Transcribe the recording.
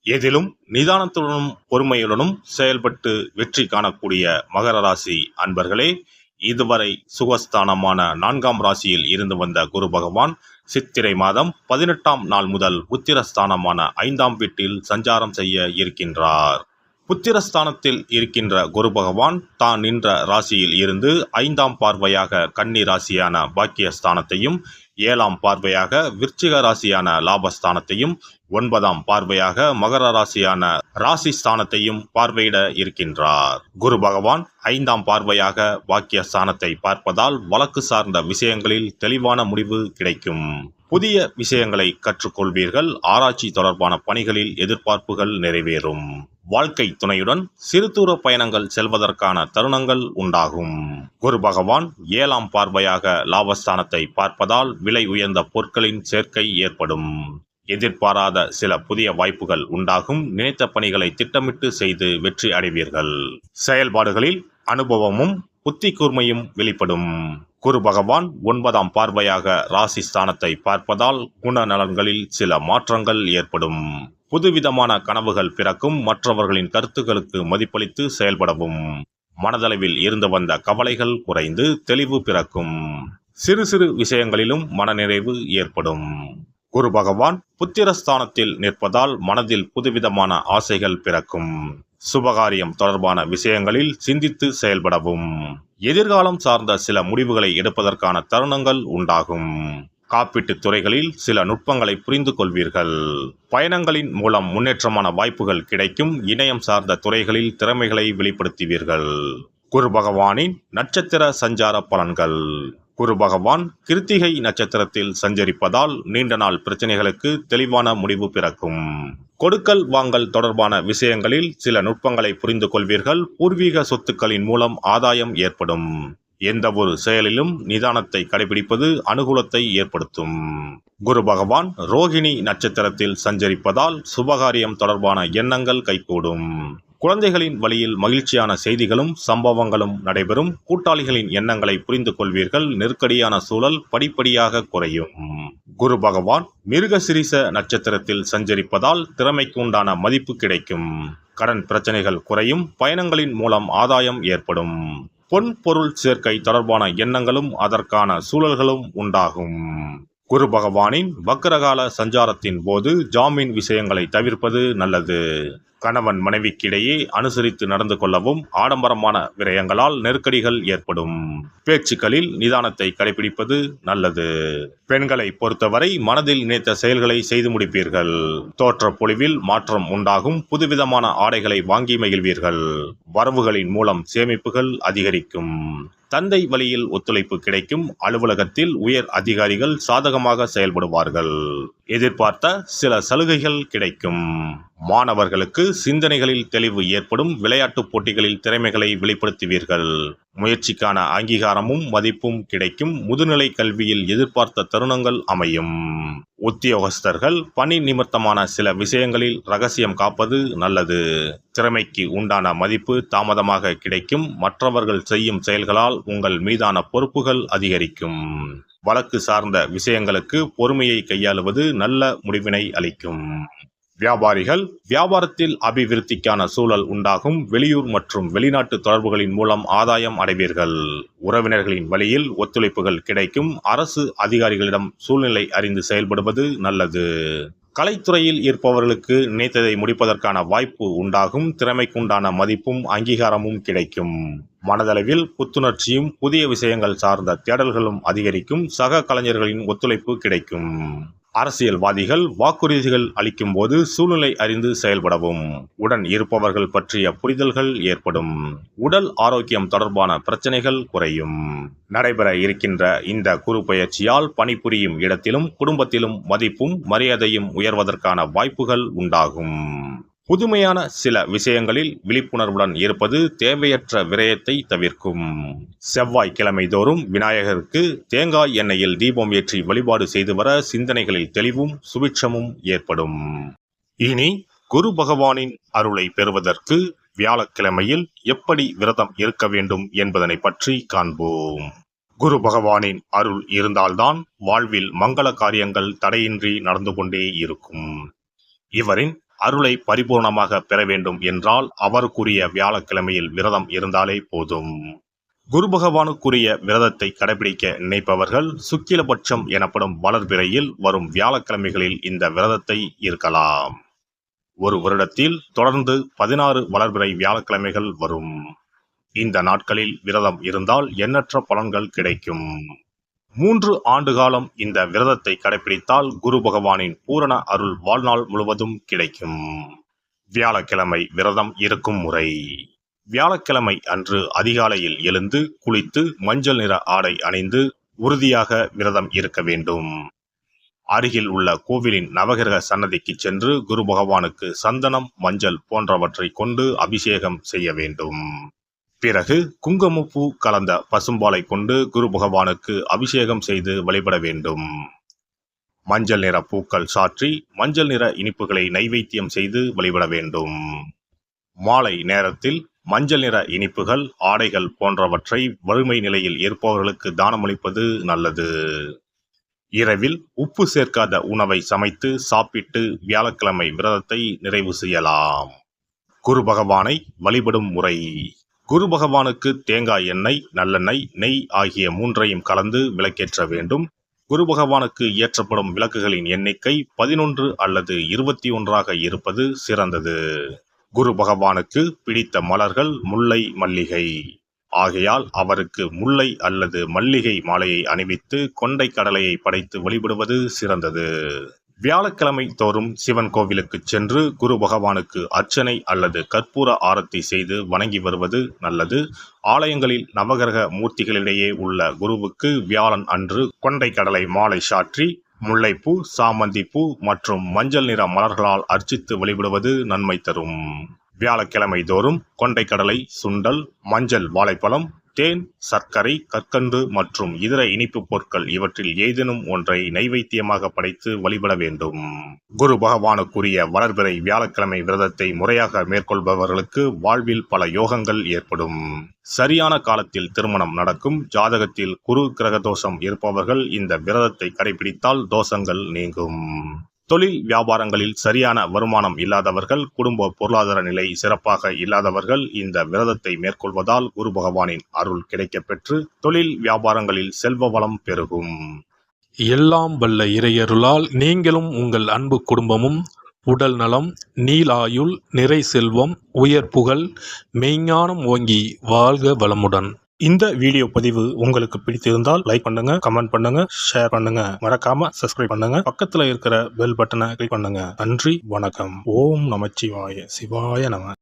எதிலும் நிதானத்துடனும் பொறுமையுடனும் செயல்பட்டு வெற்றி காணக்கூடிய மகர ராசி அன்பர்களே, இதுவரை சுகஸ்தானமான 4ஆம் ராசியில் இருந்து வந்த குரு பகவான் சித்திரை மாதம் 18ஆம் நாள் முதல் புத்திரஸ்தானமான 5ஆம் வீட்டில் சஞ்சாரம் செய்ய இருக்கின்றார். புத்திரஸ்தானத்தில் இருக்கின்ற குரு பகவான் தான் நின்ற ராசியில் இருந்து 5ஆம் பார்வையாக கன்னி ராசியான பாக்கியஸ்தானத்தையும், 7ஆம் பார்வையாக விருச்சிக ராசியான லாபஸ்தானத்தையும், 9ஆம் பார்வையாக மகர ராசியான ராசிஸ்தானத்தையும் பார்வையிட இருக்கின்றார். குரு பகவான் 5ஆம் பார்வையாக பாக்கியஸ்தானத்தை பார்ப்பதால் வழக்கு சார்ந்த விஷயங்களில் தெளிவான முடிவு கிடைக்கும். புதிய விஷயங்களை கற்றுக்கொள்வீர்கள். ஆராய்ச்சி தொடர்பான பணிகளில் எதிர்பார்ப்புகள் நிறைவேறும். வாழ்க்கை துணையுடன் சிறு தூர பயணங்கள் செல்வதற்கான தருணங்கள் உண்டாகும். குரு பகவான் 7ஆம் பார்வையாக லாபஸ்தானத்தை பார்ப்பதால் விலை உயர்ந்த பொருட்களின் சேர்க்கை ஏற்படும். எதிர்பாராத சில புதிய வாய்ப்புகள் உண்டாகும். நினைத்த பணிகளை திட்டமிட்டு செய்து வெற்றி அடைவீர்கள். செயல்பாடுகளில் அனுபவமும் புத்தி கூர்மையும் வெளிப்படும். குரு பகவான் 9ஆம் பார்வையாக ராசி ஸ்தானத்தை பார்ப்பதால் குணநலன்களில் சில மாற்றங்கள் ஏற்படும். புதுவிதமான கனவுகள் பிறக்கும். மற்றவர்களின் கருத்துக்களுக்கு மதிப்பளித்து செயல்படவும். மனதளவில் இருந்து வந்த கவலைகள் குறைந்து தெளிவு பிறக்கும். சிறு சிறு விஷயங்களிலும் மனநிறைவு ஏற்படும். குரு பகவான் புத்திரஸ்தானத்தில் நிற்பதால் மனதில் புதுவிதமான ஆசைகள் பிறக்கும். சுபகாரியம் தொடர்பான விஷயங்களில் சிந்தித்து செயல்படவும். எதிர்காலம் சார்ந்த சில முடிவுகளை எடுப்பதற்கான தருணங்கள் உண்டாகும். காப்பீட்டுத் துறைகளில் சில நுட்பங்களை புரிந்து கொள்வீர்கள். பயணங்களின் மூலம் முன்னேற்றமான வாய்ப்புகள் கிடைக்கும். இணையம் சார்ந்த துறைகளில் திறமைகளை வெளிப்படுத்துவீர்கள். குரு பகவானின் நட்சத்திர சஞ்சார பலன்கள். குரு பகவான் கிருத்திகை நட்சத்திரத்தில் சஞ்சரிப்பதால் நீண்ட நாள் பிரச்சனைகளுக்கு தெளிவான முடிவு பிறக்கும். கொடுக்கல் வாங்கல் தொடர்பான விஷயங்களில் சில நுட்பங்களை புரிந்து கொள்வீர்கள். பூர்வீக சொத்துக்களின் மூலம் ஆதாயம் ஏற்படும். எந்த ஒரு செயலிலும் நிதானத்தை கடைபிடிப்பது அனுகூலத்தை ஏற்படுத்தும். குரு பகவான் ரோகிணி நட்சத்திரத்தில் சஞ்சரிப்பதால் சுபகாரியம் தொடர்பான எண்ணங்கள் கைகூடும். குழந்தைகளின் வழியில் மகிழ்ச்சியான செய்திகளும் சம்பவங்களும் நடைபெறும். கூட்டாளிகளின் எண்ணங்களை புரிந்து கொள்வீர்கள். நெருக்கடியான சூழல் படிப்படியாக குறையும். குரு பகவான் மிருகசிரீச நட்சத்திரத்தில் சஞ்சரிப்பதால் திறமைக்கு உண்டான மதிப்பு கிடைக்கும். கடன் பிரச்சனைகள் குறையும். பயணங்களின் மூலம் ஆதாயம் ஏற்படும். பொன் பொருள் சேர்க்கை தொடர்பான எண்ணங்களும் அதற்கான சூழல்களும் உண்டாகும். குரு பகவானின் வக்ரகால சஞ்சாரத்தின் போது ஜாமீன் விஷயங்களை தவிர்ப்பது நல்லது. கணவன் மனைவிக்கிடையே அனுசரித்து நடந்து கொள்ளவும். ஆடம்பரமான விரயங்களால் நெருக்கடிகள் ஏற்படும். பேச்சுக்களில் நிதானத்தை கடைபிடிப்பது நல்லது. பெண்களை பொறுத்தவரை மனதில் நினைத்த செயல்களை செய்து முடிப்பீர்கள். தோற்ற பொலிவில் மாற்றம் உண்டாகும். புதுவிதமான ஆடைகளை வாங்கி மகிழ்வீர்கள். வரவுகளின் மூலம் சேமிப்புகள் அதிகரிக்கும். தந்தை வழியில் ஒத்துழைப்பு கிடைக்கும். அலுவலகத்தில் உயர் அதிகாரிகள் சாதகமாக செயல்படுவார்கள். எதிர்பார்த்த சில சலுகைகள் கிடைக்கும். மாணவர்களுக்கு சிந்தனைகளில் தெளிவு ஏற்படும். விளையாட்டுப் போட்டிகளில் திறமைகளை வெளிப்படுத்துவீர்கள். முயற்சிக்கான அங்கீகாரமும் மதிப்பும் கிடைக்கும். முதுநிலை கல்வியில் எதிர்பார்த்த தருணங்கள் அமையும். உத்தியோகஸ்தர்கள் பணி நிமித்தமான சில விஷயங்களில் ரகசியம் காப்பது நல்லது. திறமைக்கு உண்டான மதிப்பு தாமதமாக கிடைக்கும். மற்றவர்கள் செய்யும் செயல்களால் உங்கள் மீதான பொறுப்புகள் அதிகரிக்கும். வழக்கு சார்ந்த விஷயங்களுக்கு பொறுமையை கையாளுவது நல்ல முடிவினை அளிக்கும். வியாபாரிகள் வியாபாரத்தில் அபிவிருத்திக்கான சூழல் உண்டாகும். வெளியூர் மற்றும் வெளிநாட்டு தொடர்புகளின் மூலம் ஆதாயம் அடைவீர்கள். உறவினர்களின் வழியில் ஒத்துழைப்புகள் கிடைக்கும். அரசு அதிகாரிகளிடம் சூழ்நிலை அறிந்து செயல்படுவது நல்லது. கலைத்துறையில் இருப்பவர்களுக்கு நினைத்ததை முடிப்பதற்கான வாய்ப்பு உண்டாகும். திறமைக்குண்டான மதிப்பும் அங்கீகாரமும் கிடைக்கும். மனதளவில் புத்துணர்ச்சியும் புதிய விஷயங்கள் சார்ந்த தேடல்களும் அதிகரிக்கும். சக கலைஞர்களின் ஒத்துழைப்பு கிடைக்கும். அரசியல்வாதிகள் வாக்குறுதிகள் அளிக்கும் போது சூழ்நிலை அறிந்து செயல்படவும். உடன் இருப்பவர்கள் பற்றிய புரிதல்கள் ஏற்படும். உடல் ஆரோக்கியம் தொடர்பான பிரச்சனைகள் குறையும். நடைபெற இருக்கின்ற இந்த குரு பயிற்சியால் பணிபுரியும் இடத்திலும் குடும்பத்திலும் மதிப்பும் மரியாதையும் உயர்வதற்கான வாய்ப்புகள் உண்டாகும். புதுமையான சில விஷயங்களில் விழிப்புணர்வுடன் இருப்பது தேவையற்ற விரயத்தை தவிர்க்கும். செவ்வாய்க்கிழமை தோறும் விநாயகருக்கு தேங்காய் எண்ணெயில் தீபம் ஏற்றி வழிபாடு செய்து வர சிந்தனைகளில் தெளிவும் சுபிட்சமும் ஏற்படும். இனி குரு பகவானின் அருளை பெறுவதற்கு வியாழக்கிழமையில் எப்படி விரதம் இருக்க வேண்டும் என்பதனை பற்றி காண்போம். குரு பகவானின் அருள் இருந்தால்தான் வாழ்வில் மங்கள காரியங்கள் தடையின்றி நடந்து கொண்டே இருக்கும். இவரின் அருளை பரிபூர்ணமாக பெற வேண்டும் என்றால் அவருக்குரிய வியாழக்கிழமையில் விரதம் இருந்தாலே போதும். குரு பகவானுக்குரிய விரதத்தை கடைபிடிக்க நினைப்பவர்கள் சுக்கிலபட்சம் எனப்படும் வளர்பிறையில் வரும் வியாழக்கிழமைகளில் இந்த விரதத்தை இருக்கலாம். ஒரு வருடத்தில் தொடர்ந்து 16 வளர்பிறை வியாழக்கிழமைகள் வரும். இந்த நாட்களில் விரதம் இருந்தால் எண்ணற்ற பலன்கள் கிடைக்கும். 3 ஆண்டு காலம் இந்த விரதத்தை கடைபிடித்தால் குரு பகவானின் பூரண அருள் வாழ்நாள் முழுவதும் கிடைக்கும். வியாழக்கிழமை விரதம் இருக்கும் முறை. வியாழக்கிழமை அன்று அதிகாலையில் எழுந்து குளித்து மஞ்சள் நிற ஆடை அணிந்து உறுதியாக விரதம் இருக்க வேண்டும். அருகில் உள்ள கோவிலின் நவகிரக சன்னதிக்கு சென்று குரு பகவானுக்கு சந்தனம், மஞ்சள் போன்றவற்றை கொண்டு அபிஷேகம் செய்ய வேண்டும். பிறகு குங்குமப்பூ கலந்த பசும்பாலை கொண்டு குரு பகவானுக்கு அபிஷேகம் செய்து வழிபட வேண்டும். மஞ்சள் நிற பூக்கள் சாற்றி மஞ்சள் நிற இனிப்புகளை நைவேத்தியம் செய்து வழிபட வேண்டும். மாலை நேரத்தில் மஞ்சள் நிற இனிப்புகள், ஆடைகள் போன்றவற்றை வறுமை நிலையில் இருப்பவர்களுக்கு தானமளிப்பது நல்லது. இரவில் உப்பு சேர்க்காத உணவை சமைத்து சாப்பிட்டு வியாழக்கிழமை விரதத்தை நிறைவு செய்யலாம். குரு பகவானை வழிபடும் முறை. குரு பகவானுக்கு தேங்காய் எண்ணெய், நல்லெண்ணெய், நெய் ஆகிய 3ஐயும் கலந்து விளக்கேற்ற வேண்டும். குரு பகவானுக்கு ஏற்றப்படும் விளக்குகளின் எண்ணிக்கை 11 அல்லது 21ஆக இருப்பது சிறந்தது. குரு பகவானுக்கு பிடித்த மலர்கள் முல்லை, மல்லிகை. ஆகையால் அவருக்கு முல்லை அல்லது மல்லிகை மாலையை அணிவித்து கொண்டை கடலையை படைத்து வழிபடுவது சிறந்தது. வியாழக்கிழமை தோறும் சிவன் கோவிலுக்கு சென்று குரு பகவானுக்கு அர்ச்சனை அல்லது கற்பூர ஆரத்தி செய்து வணங்கி வருவது நல்லது. ஆலயங்களில் நவகிரக மூர்த்திகளிடையே உள்ள குருவுக்கு வியாழன் அன்று கொண்டை கடலை மாலை சாற்றி முல்லைப்பூ, சாமந்திப்பூ மற்றும் மஞ்சள் நிற மலர்களால் அர்ச்சித்து வழிபடுவது நன்மை தரும். வியாழக்கிழமை தோறும் கொண்டைக்கடலை, சுண்டல், மஞ்சள் வாழைப்பழம், தேன், சர்க்கரை, கற்கண்டு மற்றும் இதர இனிப்பு பொருட்கள் இவற்றில் ஏதேனும் ஒன்றை நைவேத்தியமாக படைத்து வழிபட வேண்டும். குரு பகவானுக்குரிய வளர்பிறை வியாழக்கிழமை விரதத்தை முறையாக மேற்கொள்பவர்களுக்கு வாழ்வில் பல யோகங்கள் ஏற்படும். சரியான காலத்தில் திருமணம் நடக்கும். ஜாதகத்தில் குரு கிரக தோஷம் இருப்பவர்கள் இந்த விரதத்தை கடைபிடித்தால் தோஷங்கள் நீங்கும். தொழில் வியாபாரங்களில் சரியான வருமானம் இல்லாதவர்கள், குடும்ப பொருளாதார நிலை சிறப்பாக இல்லாதவர்கள் இந்த விரதத்தை மேற்கொள்வதால் குரு பகவானின் அருள் கிடைக்கப்பெற்று தொழில் வியாபாரங்களில் செல்வ வளம் பெருகும். எல்லாம் வல்ல இறையருளால் நீங்களும் உங்கள் அன்பு குடும்பமும் உடல் நலம், நீளாயுள், நிறை செல்வம், உயர் புகழ், மெய்ஞானம் ஓங்கி வாழ்க வளமுடன். இந்த வீடியோ பதிவு உங்களுக்கு பிடித்திருந்தால் லைக் பண்ணுங்க, கமெண்ட் பண்ணுங்க, ஷேர் பண்ணுங்க, மறக்காம சப்ஸ்கிரைப் பண்ணுங்க, பக்கத்துல இருக்கிற பெல் பட்டனை கிளிக் பண்ணுங்க. நன்றி, வணக்கம். ஓம் நமச்சிவாய. சிவாய நம.